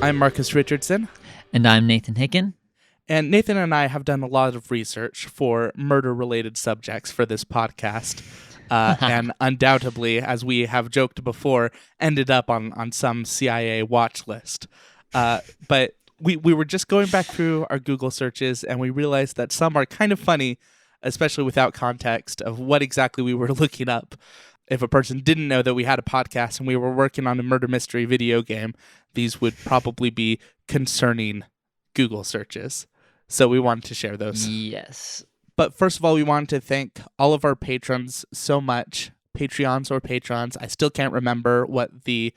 I'm Marcus Richardson. And I'm Nathan Hicken. And Nathan and I have done a lot of research for murder-related subjects for this podcast. And undoubtedly, as we have joked before, ended up on some CIA watch list. But we were just going back through our Google searches, and we realized that some are kind of funny, especially without context of what exactly we were looking up. If a person didn't know that we had a podcast and we were working on a murder mystery video game, these would probably be concerning Google searches. So we wanted to share those. Yes. But first of all, we wanted to thank all of our patrons so much. Patreons or patrons. I still can't remember what the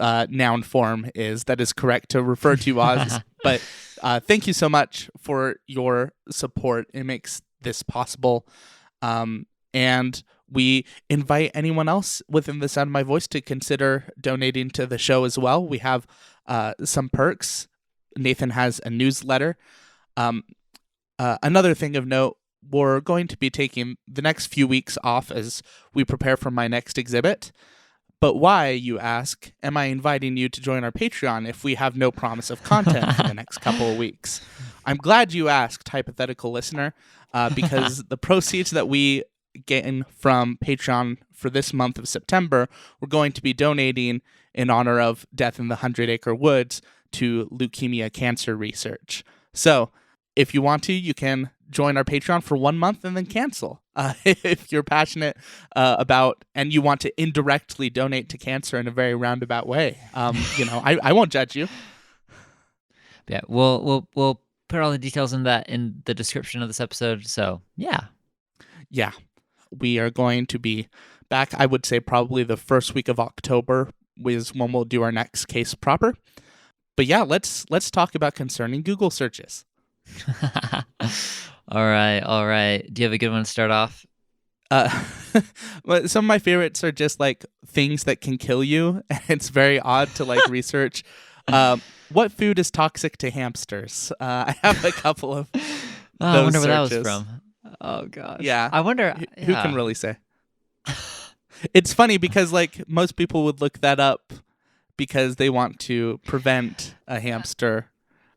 noun form is that is correct to refer to as. But thank you so much for your support. It makes this possible. And we invite anyone else within the sound of my voice to consider donating to the show as well. We have some perks. Nathan has a newsletter. Another thing of note, we're going to be taking the next few weeks off as we prepare for my next exhibit. But why, you ask, am I inviting you to join our Patreon if we have no promise of content for the next couple of weeks? I'm glad you asked, hypothetical listener, because the proceeds that we gain from Patreon for this month of September, we're going to be donating in honor of Death in the 100 Acre Woods to leukemia cancer research. So if you want to, you can join our Patreon for 1 month and then cancel. If you're passionate about and you want to indirectly donate to cancer in a very roundabout way, I won't judge you. Yeah, we'll put all the details in the description of this episode. So yeah. We are going to be back, I would say probably the first week of October is when we'll do our next case proper. But yeah, let's talk about concerning Google searches. All right. Do you have a good one to start off? Some of my favorites are just like things that can kill you. It's very odd to like research. What food is toxic to hamsters? I have a couple of those I wonder where that searches. was from. Oh gosh. Yeah. I wonder who can really say. It's funny because like most people would look that up because they want to prevent a hamster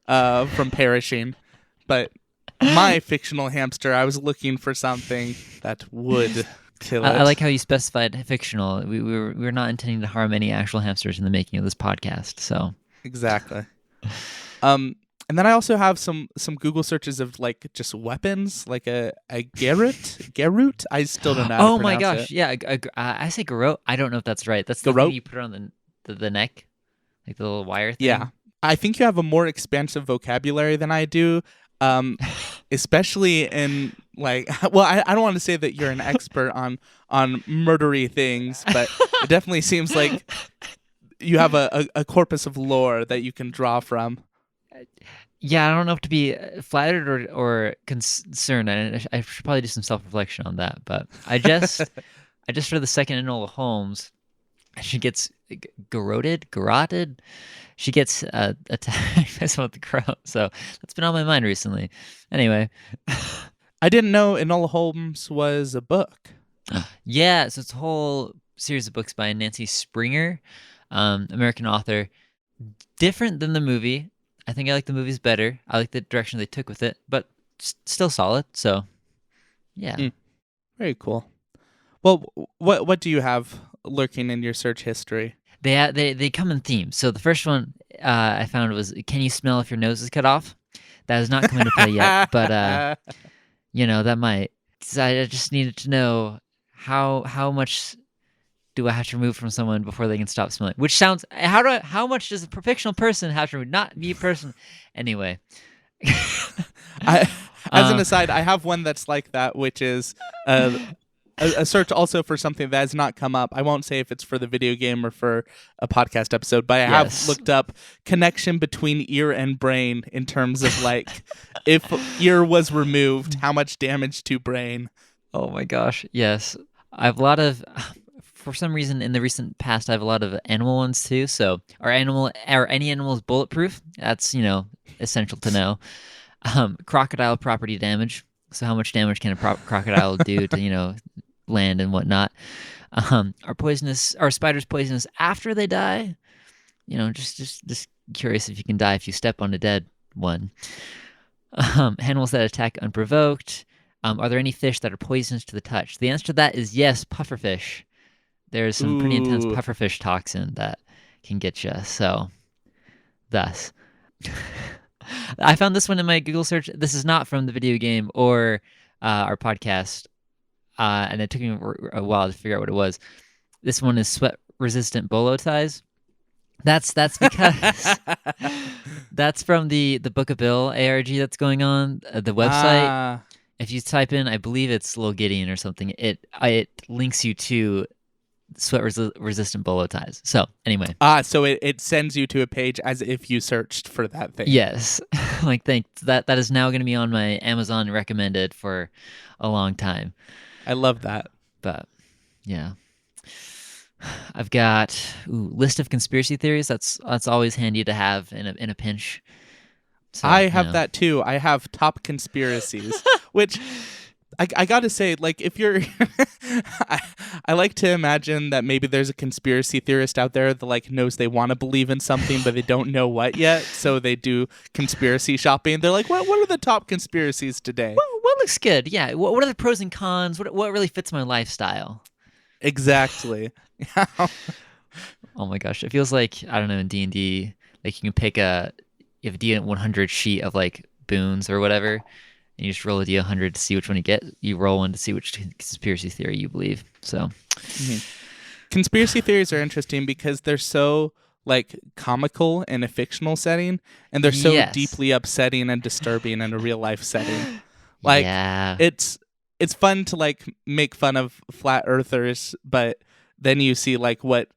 from perishing. But my fictional hamster, I was looking for something that would kill it. I like how you specified fictional. We were not intending to harm any actual hamsters in the making of this podcast. So exactly. And then I also have some Google searches of like just weapons, like a Garrote. I still don't know. Oh my gosh, yeah. I say garrote. I don't know if that's right. That's the thing you put on the neck, like the little wire thing. Yeah, I think you have a more expansive vocabulary than I do, especially in like. Well, I don't want to say that you're an expert on murdery things, but it definitely seems like you have a corpus of lore that you can draw from. Yeah, I don't know if to be flattered or concerned. I should probably do some self-reflection on that. But I just read the second Enola Holmes. She gets garroted. She gets attacked by someone with the crow. So that's been on my mind recently. Anyway. I didn't know Enola Holmes was a book. Yeah, so it's a whole series of books by Nancy Springer, American author. Different than the movie. I think I like the movies better. I like the direction they took with it, but still solid. So, yeah. Very cool. Well, what do you have lurking in your search history? They come in themes. So the first one I found was, can you smell if your nose is cut off? That has not come into play yet, but that might. I just needed to know how much do I have to remove from someone before they can stop smelling? Which sounds how much does a fictional person have to remove? Not me person. Anyway. As an aside, I have one that's like that, which is a search also for something that has not come up. I won't say if it's for the video game or for a podcast episode, but I have looked up connection between ear and brain in terms of like if ear was removed, how much damage to brain. Oh my gosh. Yes. I have a lot of for some reason, in the recent past, I have a lot of animal ones too. So, are any animals bulletproof? That's essential to know. Crocodile property damage. So, how much damage can a crocodile do to land and whatnot? Are spiders poisonous after they die? Just curious if you can die if you step on a dead one. Animals that attack unprovoked. Are there any fish that are poisonous to the touch? The answer to that is yes, pufferfish. There's some pretty intense Ooh. pufferfish toxin that can get you. So, thus. I found this one in my Google search. This is not from the video game or our podcast, and it took me a while to figure out what it was. This one is sweat-resistant bolo ties. That's because that's from the Book of Bill ARG that's going on the website. Ah. If you type in, I believe it's Lil Gideon or something, it links you to sweat-resistant bolo ties. So anyway, So it sends you to a page as if you searched for that thing. yes, like thanks. That is now going to be on my Amazon recommended for a long time. I love that. But yeah. I've got list of conspiracy theories. That's always handy to have in a pinch. So, I have that too. I have top conspiracies, which I gotta say, like, if you're, I like to imagine that maybe there's a conspiracy theorist out there that like knows they want to believe in something, but they don't know what yet. So they do conspiracy shopping. They're like, what are the top conspiracies today? What looks good? Yeah. What are the pros and cons? What really fits my lifestyle? Exactly. Oh my gosh, it feels like, I don't know, in D&D, like you have a D100 sheet of like boons or whatever, and you just roll a D100 to see which one you get. You roll one to see which conspiracy theory you believe. So, conspiracy theories are interesting because they're so like comical in a fictional setting, and they're so deeply upsetting and disturbing in a real life setting. Like, it's fun to like make fun of flat earthers, but then you see like what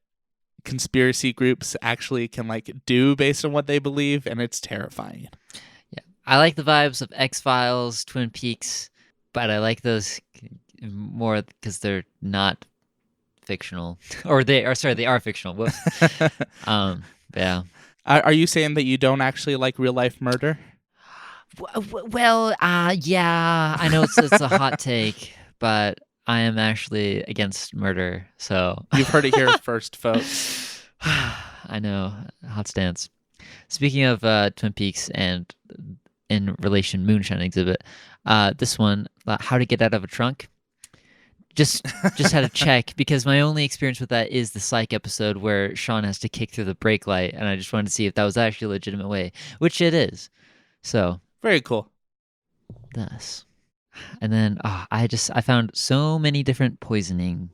conspiracy groups actually can like do based on what they believe, and it's terrifying. Yeah, I like the vibes of X-Files, Twin Peaks, but I like those more because they're not fictional, or they are fictional. Yeah. Are you saying that you don't actually like real life murder? Well, yeah, I know it's a hot take, but I am actually against murder, so... You've heard it here first, folks. I know. Hot stance. Speaking of Twin Peaks and in relation Moonshine exhibit, this one, How to Get Out of a Trunk, just had to check, because my only experience with that is the Psych episode where Sean has to kick through the brake light, and I just wanted to see if that was actually a legitimate way, which it is. So... Very cool. Thus. And then I found so many different poisoning.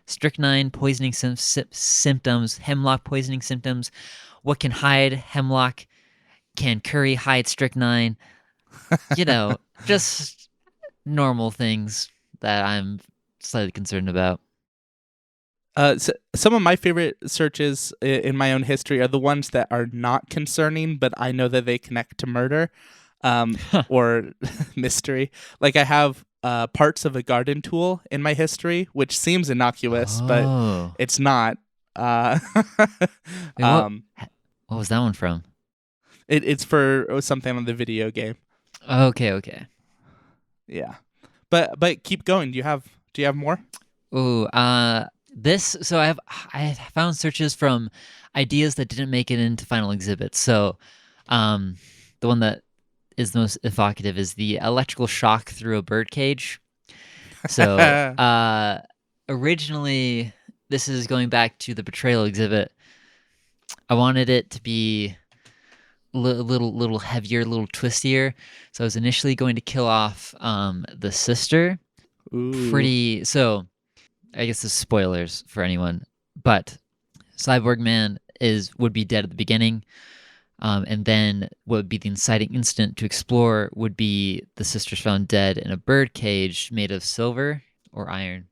Strychnine poisoning symptoms, hemlock poisoning symptoms. What can hide hemlock? Can curry hide strychnine? Just normal things that I'm slightly concerned about. So some of my favorite searches in my own history are the ones that are not concerning, but I know that they connect to murder or mystery. Like I have parts of a garden tool in my history, which seems innocuous, but it's not. Wait, what was that one from? It's for something on the video game. Okay. Yeah, but keep going. Do you have more? Ooh, so I found searches from ideas that didn't make it into final exhibits. So, the one that is the most evocative is the electrical shock through a bird cage. So, originally, this is going back to the betrayal exhibit. I wanted it to be a little heavier, a little twistier. So I was initially going to kill off the sister. Ooh. So I guess this is spoilers for anyone, but Cyborg Man would be dead at the beginning, and then what would be the inciting incident to explore would be the sisters found dead in a bird cage made of silver or iron.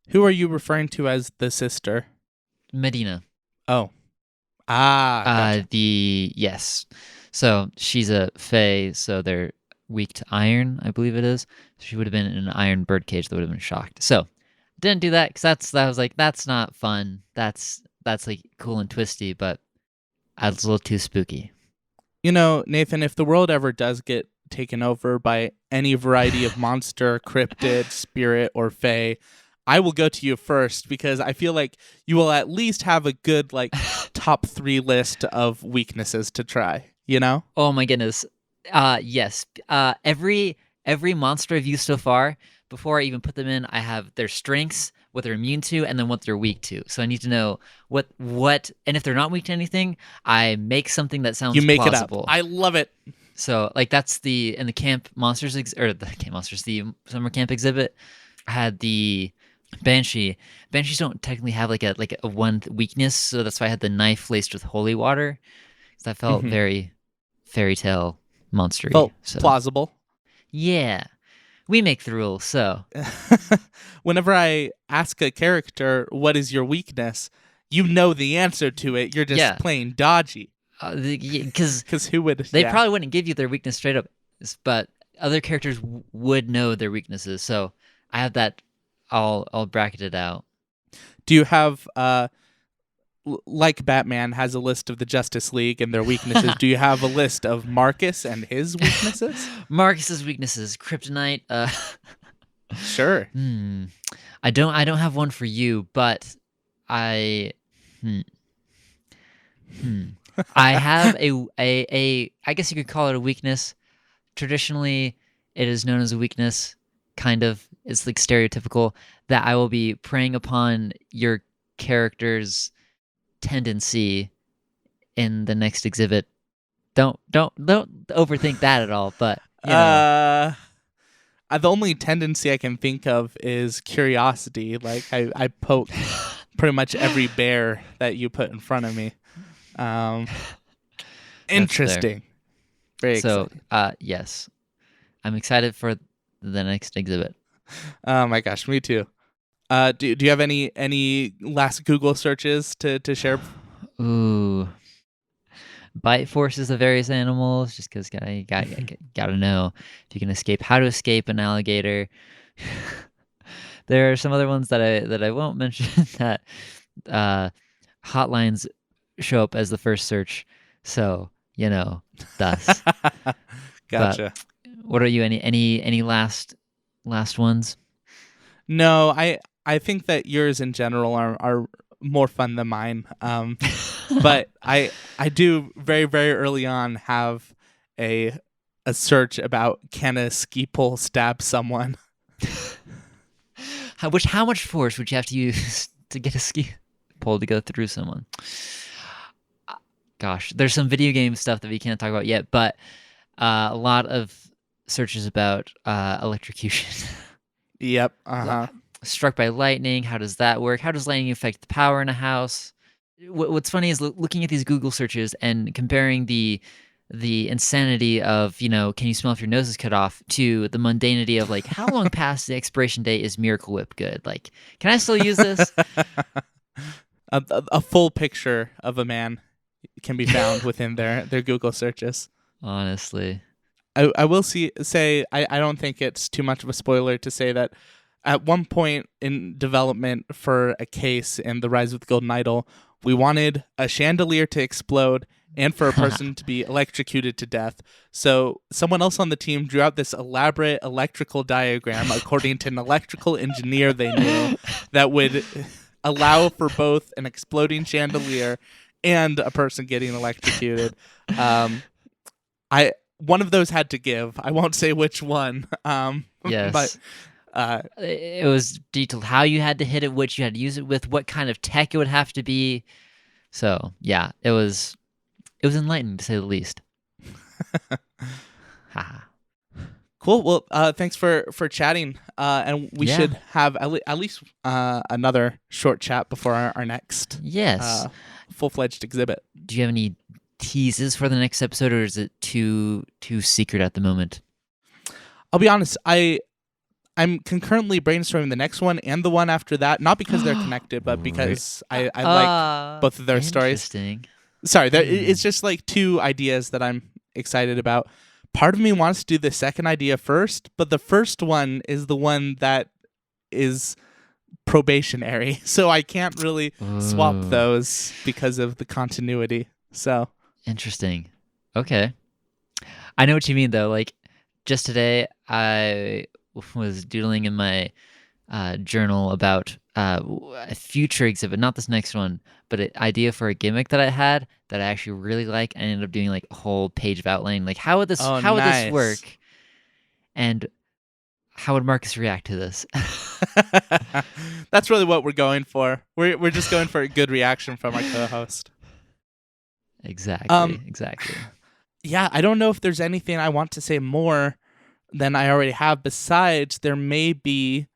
Who are you referring to as the sister? Medina. Oh. Gotcha. Yes. So she's a fae, so they're weak to iron, I believe it is. She would have been in an iron bird cage that would have been shocked. So didn't do that because I was like, that's not fun. That's like cool and twisty, but it's a little too spooky. Nathan, if the world ever does get taken over by any variety of monster, cryptid, spirit, or fae, I will go to you first because I feel like you will at least have a good like top 3 list of weaknesses to try, you know? Oh my goodness. Yes. Every monster I've used so far, before I even put them in, I have their strengths, what they're immune to, and then what they're weak to. So I need to know what and if they're not weak to anything, I make something that sounds You make plausible. it up. I love it. So like that's in the camp monsters or the camp monsters, the summer camp exhibit, I had the Banshee. Banshees don't technically have like a one weakness, so that's why I had the knife laced with holy water. Because that felt very fairy tale monster-y. Felt so. plausible. Yeah. We make the rules, so. Whenever I ask a character, what is your weakness, you know the answer to it. You're just playing dodgy. Because who would? They probably wouldn't give you their weakness straight up, but other characters would know their weaknesses. So I have that all bracketed out. Do you have, like Batman has a list of the Justice League and their weaknesses, do you have a list of Marcus and his weaknesses? Marcus's weaknesses, Kryptonite. Sure. I don't have one for you, but I have a I guess you could call it a weakness. Traditionally, it is known as a weakness. Kind of, it's like stereotypical that I will be preying upon your character's tendency in the next exhibit. Don't overthink that at all. But you know. The only tendency I can think of is curiosity. Like I poke pretty much every bear that you put in front of me. Interesting. Very exciting. Yes, I'm excited for the next exhibit. Oh my gosh, me too. Do you have any last Google searches to share? Ooh, bite forces of various animals. Just because gotta know if you can escape, how to escape an alligator. There are some other ones that I won't mention that hotlines show up as the first search. So thus. Gotcha. But what are you? Any last ones? No, I think that yours in general are more fun than mine. But I do very, very early on have a search about, can a ski pole stab someone? How much force would you have to use to get a ski pole to go through someone? Gosh, there's some video game stuff that we can't talk about yet, but a lot of searches about electrocution. Yep. Struck by lightning. How does that work? How does lightning affect the power in a house? What's funny is looking at these Google searches and comparing the insanity of, can you smell if your nose is cut off, to the mundanity of like, how long past the expiration date is Miracle Whip good? Like, can I still use this? A full picture of a man can be found within their Google searches. Honestly. I will say I don't think it's too much of a spoiler to say that at one point in development for a case in The Rise of the Golden Idol, we wanted a chandelier to explode and for a person to be electrocuted to death. So someone else on the team drew out this elaborate electrical diagram, according to an electrical engineer they knew, that would allow for both an exploding chandelier and a person getting electrocuted. One of those had to give. I won't say which one. Yes. But it was detailed how you had to hit it, which you had to use it with, what kind of tech it would have to be. So yeah, it was enlightening to say the least. Cool. Well, thanks for chatting. And we should have at least another short chat before our next full-fledged exhibit. Do you have any teases for the next episode, or is it too secret at the moment? I'll be honest, I'm concurrently brainstorming the next one and the one after that, not because they're connected, but because I like both of their stories. Sorry, it's just like two ideas that I'm excited about. Part of me wants to do the second idea first, but the first one is the one that is probationary, so I can't really swap those because of the continuity. So interesting. Okay, I know what you mean though. Like, just today I was doodling in my journal about a future exhibit, not this next one, but an idea for a gimmick that I had that I actually really like. I ended up doing like a whole page of outline. Like, how would this Oh, how would this nice. work? And how would Marcus react to this? That's really what we're going for. We're just going for a good reaction from our co-host. Exactly. Yeah, I don't know if there's anything I want to say more than I already have. Besides, there may be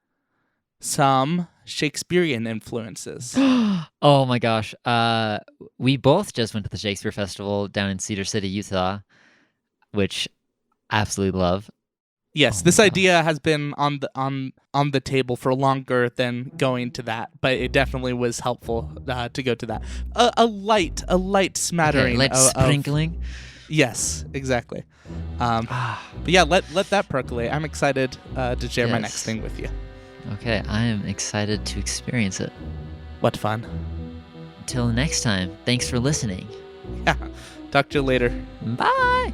some Shakespearean influences. Oh my gosh. We both just went to the Shakespeare Festival down in Cedar City, Utah, which I absolutely love. Yes, Oh this my idea has been on the table for longer than going to that, but it definitely was helpful to go to that. A light smattering, Okay, of sprinkling. Yes, exactly. But yeah, let that percolate. I'm excited to share my next Yes. thing with you. Okay, I am excited to experience it. What fun! Until next time, thanks for listening. Yeah, talk to you later. Bye.